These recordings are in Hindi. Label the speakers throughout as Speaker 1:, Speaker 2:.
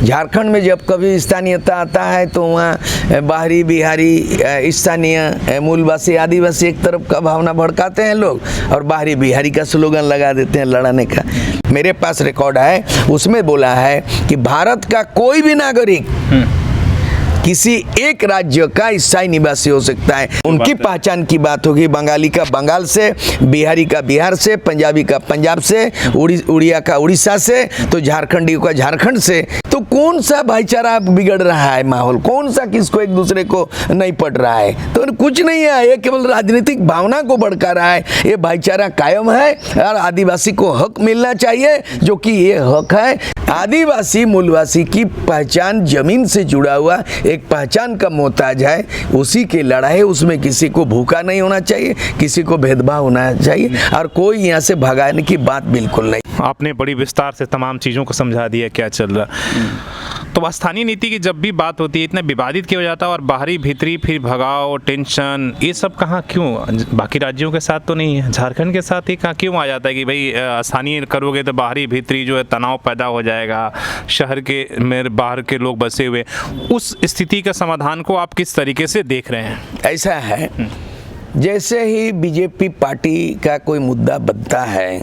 Speaker 1: झारखंड में जब कभी स्थानीयता आता है तो वहाँ बाहरी बिहारी स्थानीय मूलवासी आदिवासी एक तरफ का भावना भड़काते हैं लोग और बाहरी बिहारी का स्लोगन लगा देते हैं लड़ाने का। मेरे पास रिकॉर्ड है, उसमें बोला है कि भारत का कोई भी नागरिक किसी एक राज्य का स्थायी निवासी हो सकता है। उनकी पहचान की बात होगी, बंगाली का बंगाल से, बिहारी का बिहार से, पंजाबी का पंजाब से, उड़िया का उड़ीसा से, तो झारखंडी का झारखंड से। तो कौन सा भाईचारा बिगड़ रहा है माहौल, कौन सा किसको एक दूसरे को नहीं पड़ रहा है? तो कुछ नहीं है, ये केवल राजनीतिक भावना को भड़का रहा है। ये भाईचारा कायम है और आदिवासी को हक मिलना चाहिए, जो कि ये हक है। आदिवासी मूलवासी की पहचान जमीन से जुड़ा हुआ एक पहचान का मोहताज है, उसी की लड़ाई। उसमें किसी को भूखा नहीं होना चाहिए, किसी को भेदभाव होना चाहिए और कोई यहाँ से भगाने की बात बिल्कुल नहीं।
Speaker 2: आपने बड़ी विस्तार से तमाम चीज़ों को समझा दिया क्या चल रहा। तो स्थानीय नीति की जब भी बात होती है इतना विवादित क्यों हो जाता है, और बाहरी भीतरी फिर भगाव टेंशन ये सब कहाँ क्यों? बाकी राज्यों के साथ तो नहीं है, झारखंड के साथ ही कहाँ क्यों आ जाता है कि भाई स्थानीय करोगे तो बाहरी भीतरी जो है तनाव पैदा हो जाएगा, शहर के में बाहर के लोग बसे हुए। उस स्थिति का समाधान को आप किस तरीके से देख रहे हैं? ऐसा
Speaker 1: है जैसे ही बीजेपी पार्टी का कोई मुद्दा बनता है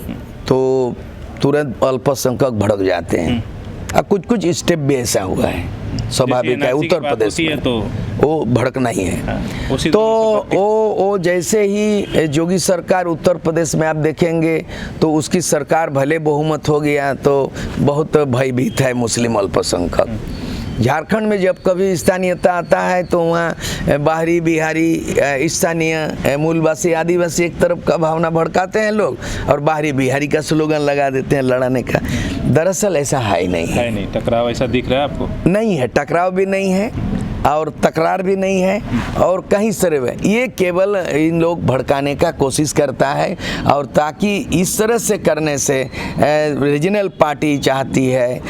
Speaker 1: तो तुरंत अल्पसंख्यक भड़क जाते हैं। और कुछ स्टेप भी ऐसा हुआ है, स्वाभाविक है। उत्तर प्रदेश में तो वो भड़कना ही है। तो वो जैसे ही योगी सरकार उत्तर प्रदेश में आप देखेंगे तो उसकी सरकार भले बहुमत हो गया तो बहुत भयभीत है मुस्लिम अल्पसंख्यक। झारखंड में जब कभी स्थानीयता आता है तो वहाँ बाहरी बिहारी स्थानीय मूलवासी आदिवासी एक तरफ का भावना भड़काते हैं लोग और बाहरी बिहारी का स्लोगन लगा देते हैं लड़ाने का। दरअसल ऐसा है ही नहीं है।
Speaker 2: नहीं, टकराव ऐसा दिख रहा है आपको?
Speaker 1: नहीं है, टकराव भी नहीं है और तकरार भी नहीं है और कहीं तरह में ये केवल इन लोग भड़काने का कोशिश करता है। और ताकि इस तरह से करने से रीजनल पार्टी चाहती है,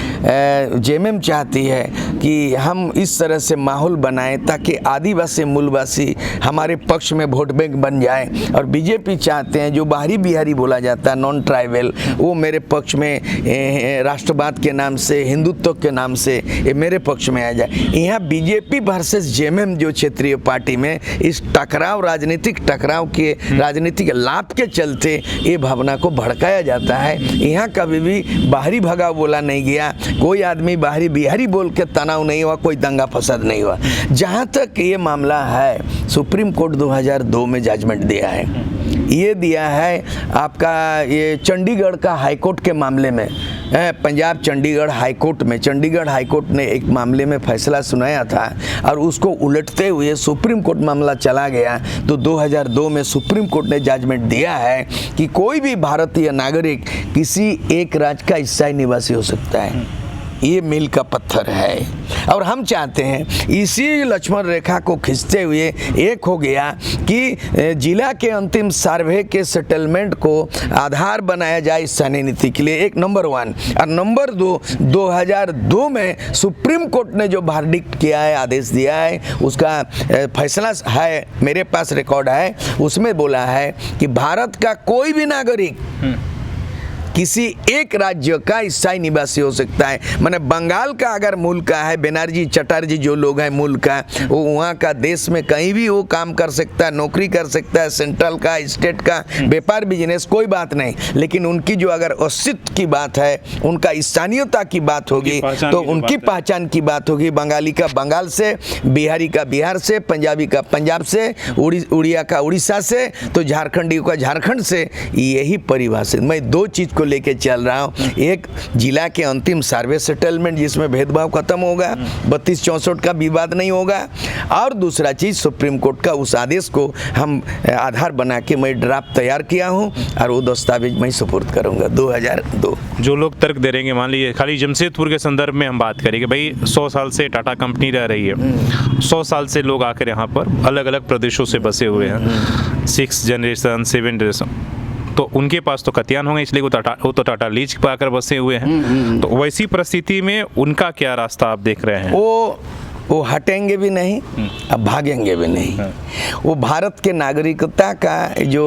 Speaker 1: जेएमएम चाहती है कि हम इस तरह से माहौल बनाएं ताकि आदिवासी मूलवासी हमारे पक्ष में वोट बैंक बन जाए। और बीजेपी चाहते हैं जो बाहरी बिहारी बोला जाता है नॉन ट्राइबल, वो मेरे पक्ष में राष्ट्रवाद के नाम से, हिंदुत्व के नाम से ये मेरे पक्ष में आ जाए। यहाँ बीजेपी वर्सेस जेएमएम जो क्षेत्रीय पार्टी में इस टकराव, राजनीतिक टकराव के राजनीतिक लाभ के चलते ये भावना को भड़काया जाता है। यहाँ कभी भी बाहरी भगाव बोला नहीं गया, कोई आदमी बाहरी बिहारी बोल के तनाव नहीं हुआ, कोई दंगा फसाद नहीं हुआ। जहाँ तक ये मामला है, सुप्रीम कोर्ट 2002 में जजमेंट दिया है। ये दिया है आपका ये चंडीगढ़ का हाईकोर्ट के मामले में, पंजाब चंडीगढ़ हाईकोर्ट में, चंडीगढ़ हाईकोर्ट ने एक मामले में फैसला सुनाया था और उसको उलटते हुए सुप्रीम कोर्ट मामला चला गया। तो 2002 में सुप्रीम कोर्ट ने जजमेंट दिया है कि कोई भी भारतीय नागरिक किसी एक राज्य का स्थायी निवासी हो सकता है। ये मील का पत्थर है और हम चाहते हैं इसी लक्ष्मण रेखा को खींचते हुए एक हो गया कि जिला के अंतिम सर्वे के सेटलमेंट को आधार बनाया जाए स्थानीय नीति के लिए, एक नंबर 1। और नंबर 2, 2002 में सुप्रीम कोर्ट ने जो वर्डिक्ट किया है, आदेश दिया है, उसका फैसला है, मेरे पास रिकॉर्ड है। उसमें बोला है कि भारत का कोई भी नागरिक किसी एक राज्य का स्थायी निवासी हो सकता है। माने बंगाल का अगर मूल का है, बनर्जी चटर्जी जो लोग हैं मूल का, वो वहाँ का देश में कहीं भी वो काम कर सकता है, नौकरी कर सकता है, सेंट्रल का, स्टेट का, व्यापार बिजनेस, कोई बात नहीं। लेकिन उनकी जो अगर अस्तित्व की बात है, उनका स्थानीयता की बात होगी तो उनकी पहचान की बात होगी। बंगाली का बंगाल से, बिहारी का बिहार से, पंजाबी का पंजाब से, उड़िया का उड़ीसा से, तो झारखंडी का झारखंड से। यही परिभाषित मैं दो चीज़ को लेके चल रहा हूँ। एक जिला के अंतिम सर्वे सेटलमेंट जिसमें भेदभाव खत्म होगा, 32-64 का विवाद नहीं होगा। और दूसरा चीज़ सुप्रीम कोर्ट का उस आदेश को हम आधार बना के मैं ड्राफ्ट तैयार किया हूँ और वो दस्तावेज मैं सुपुर्द करूँगा 2002।
Speaker 2: जो लोग तर्क दे रहेंगे, मान लीजिए खाली जमशेदपुर के संदर्भ में हम बात करेंगे, भाई 100 साल से टाटा कंपनी रह रही है, 100 साल से लोग आकर यहाँ पर अलग अलग प्रदेशों से बसे हुए हैं, 6 जनरेशन 7 जनरेशन, तो उनके पास तो कतियान होंगे, इसलिए वो तो टाटा लीज पाकर बसे हुए हैं। तो वैसी परिस्थिति में उनका क्या रास्ता आप देख रहे हैं?
Speaker 1: वो वो हटेंगे भी नहीं, अब भागेंगे भी नहीं। वो भारत के नागरिकता का जो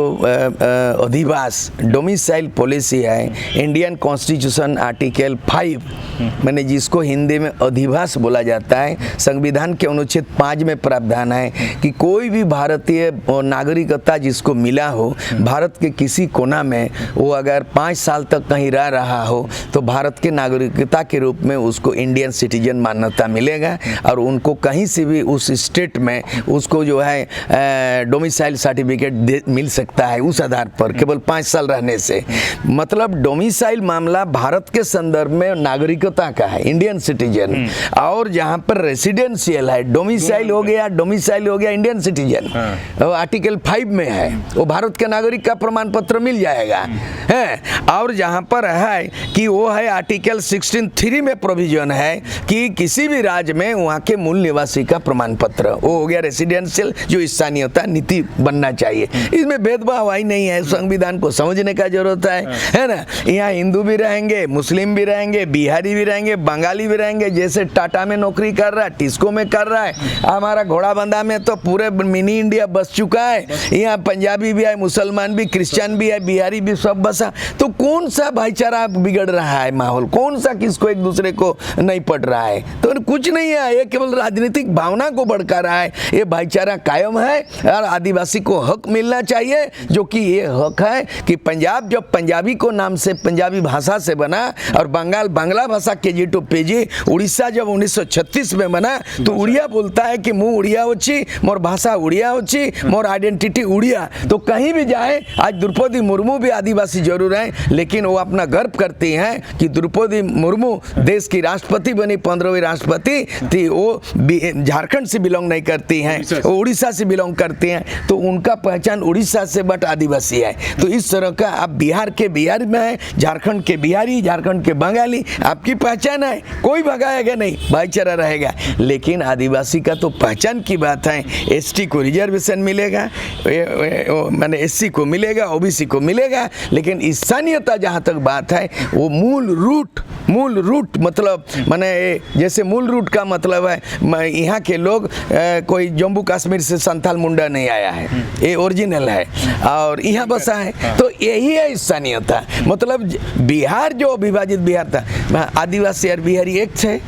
Speaker 1: अधिवास डोमिसाइल पॉलिसी है, इंडियन कॉन्स्टिट्यूशन आर्टिकल 5 मैंने जिसको हिंदी में अधिवास बोला जाता है, संविधान के अनुच्छेद 5 में प्रावधान है कि कोई भी भारतीय नागरिकता जिसको मिला हो, भारत के किसी कोना में वो अगर 5 साल तक कहीं रह रहा हो तो भारत के नागरिकता के रूप में उसको इंडियन सिटीजन मान्यता मिलेगा और उनको कहीं से भी उस स्टेट में उसको जो है डोमिसाइल सर्टिफिकेट मिल सकता है उस आधार पर, केवल 5 साल रहने से। मतलब डोमिसाइल मामला भारत के संदर्भ में नागरिकता का है, इंडियन सिटीजन, और जहाँ पर रेसिडेंशियल है, डोमिसाइल हो गया इंडियन सिटीजन, आर्टिकल 5 में है, वो भारत के नागरिक का प्रमाण पत्र मिल जाएगा है। और जहाँ पर है कि वो है आर्टिकल 16(3) में प्रोविजन है कि किसी भी राज्य में वहाँ के मूल निवासी का प्रमाण पत्र, वो हो गया रेसिडेंशियल, जो स्थानीयता नीति बनना चाहिए। इसमें भेदभाव ही नहीं है, संविधान को समझने का जरूरत है ना। यहाँ हिंदू भी रहेंगे, मुस्लिम भी रहेंगे, बिहारी भी रहेंगे, बंगाली भी रहेंगे, जैसे टाटा में नौकरी कर रहा है, टिस्को में कर रहा है, हमारा घोड़ाबंधा में तो पूरे मिनी इंडिया बस चुका है, यहाँ पंजाबी भी है, मुसलमान भी, क्रिश्चियन भी है, बिहारी भी, सब बसा। तो कौन सा भाईचारा बिगड़ रहा है माहौल, कौन सा किसको एक दूसरे को नहीं पड़ रहा है? तो कुछ नहीं है, ये केवल राजनीतिक भावना को भड़का रहा है। ये भाईचारा कायम है और आदिवासी को हक मिलना चाहिए, जो कि ये हक है कि पंजाब जब पंजाबी को नाम से पंजाबी भाषा से बना और बंगाल बांग्ला भाषा केजी टू पेजी, उड़ीसा जब 1936 में बना तो उड़िया बोलता है कि मुँह उड़िया होची, मोर भाषा उड़िया होची, मोर आइडेंटिटी उड़िया। तो कहीं भी जाए, आज द्रौपदी मुर्मू भी आदिवासी जरूर है, लेकिन वो अपना गर्व करती हैं कि द्रौपदी मुर्मू देश की राष्ट्रपति बनी, 15वीं राष्ट्रपति थी। वो झारखंड से बिलोंग नहीं करती हैं, वो उड़ीसा से बिलोंग करती हैं, तो उनका पहचान उड़ीसा से बट आदिवासी है। तो इस तरह का आप बिहार के बिहारी में है, झारखंड के बिहारी, झारखंड के बंगाली, आपकी पहचान है, कोई भगाएगा नहीं, भाईचारा रहेगा। लेकिन आदिवासी का तो पहचान की बात है, एसटी को रिजर्वेशन मिलेगा, माने एससी को मिलेगा, ओबीसी को मिलेगा, लेकिन स्थानीयता जहाँ तक बात है वो मूल रूट मतलब माने जैसे मूल रूट का मतलब है यहाँ के लोग कोई जम्मू कश्मीर से संथाल मुंडा नहीं आया है, ये ओरिजिनल है और यहाँ बसा है, तो यही है स्थानीयता। मतलब बिहार जो विभाजित बिहार था, आदिवासी और बिहारी एक थे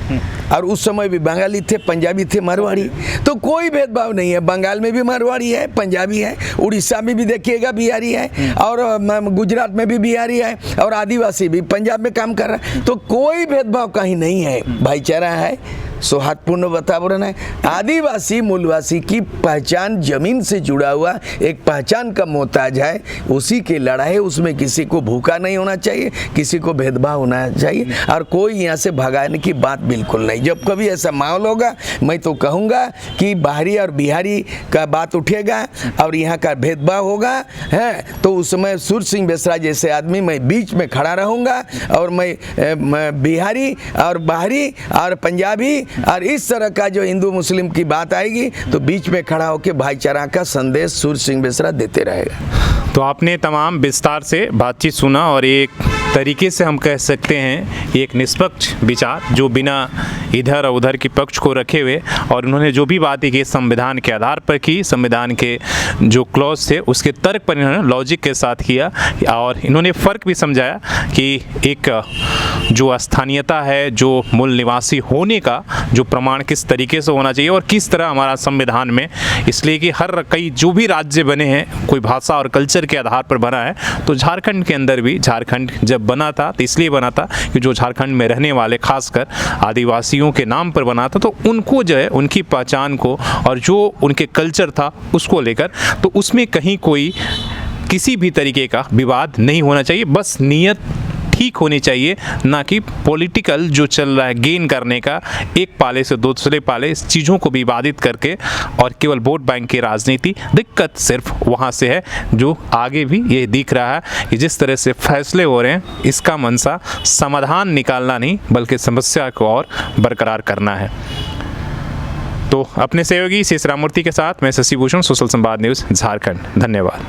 Speaker 1: और उस समय भी बंगाली थे, पंजाबी थे, मारवाड़ी, तो कोई भेदभाव नहीं है। बंगाल में भी मारवाड़ी है, पंजाबी है, उड़ीसा में भी देखिएगा बिहारी है, और गुजरात में भी बिहारी है, और आदिवासी भी पंजाब में काम कर रहा है। तो कोई भेदभाव कहीं नहीं है, भाईचारा है, सौहार्दपूर्ण वातावरण है। आदिवासी मूलवासी की पहचान जमीन से जुड़ा हुआ एक पहचान का मोहताज है, उसी की लड़ाई, उसमें किसी को भूखा नहीं होना चाहिए, किसी को भेदभाव होना चाहिए, और कोई यहाँ से भगाने की बात बिल्कुल नहीं। जब कभी ऐसा माहौल होगा, मैं तो कहूँगा कि बाहरी और बिहारी का बात उठेगा और यहाँ का भेदभाव होगा है, तो उस समय सूर्य सिंह बेसरा जैसे आदमी मैं बीच में खड़ा रहूँगा, और मैं बिहारी और बाहरी और पंजाबी और इस तरह का जो हिंदू मुस्लिम की बात आएगी तो बीच में खड़ा होकर भाईचारा का संदेश सूर्य सिंह बेसरा देते रहेगा।
Speaker 2: तो आपने तमाम विस्तार से बातचीत सुना और एक तरीके से हम कह सकते हैं एक निष्पक्ष विचार, जो बिना इधर और उधर के पक्ष को रखे हुए, और उन्होंने जो भी बातें की संविधान के आधार पर की, संविधान के जो क्लॉज थे उसके तर्क पर इन्होंने लॉजिक के साथ किया, और इन्होंने फ़र्क भी समझाया कि एक जो स्थानीयता है, जो मूल निवासी होने का जो प्रमाण किस तरीके से होना चाहिए और किस तरह हमारा संविधान में, इसलिए कि हर कई जो भी राज्य बने हैं कोई भाषा और कल्चर के आधार पर बना है, तो झारखंड के अंदर भी, झारखंड जब बना था तो इसलिए बना था कि जो झारखंड में रहने वाले खासकर आदिवासियों के नाम पर बना था, तो उनको जो है उनकी पहचान को और जो उनके कल्चर था उसको लेकर, तो उसमें कहीं कोई किसी भी तरीके का विवाद नहीं होना चाहिए, बस नीयत ठीक होनी चाहिए, ना कि पॉलिटिकल जो चल रहा है गेन करने का, एक पाले से दूसरे पाले इस चीज़ों को विवादित करके और केवल वोट बैंक की राजनीति। दिक्कत सिर्फ वहाँ से है जो आगे भी ये दिख रहा है कि जिस तरह से फैसले हो रहे हैं, इसका मंशा समाधान निकालना नहीं बल्कि समस्या को और बरकरार करना है। तो अपने सहयोगी शेष राममूर्ति के साथ मैं शशि भूषण, सोशल संवाद न्यूज़ झारखंड। धन्यवाद।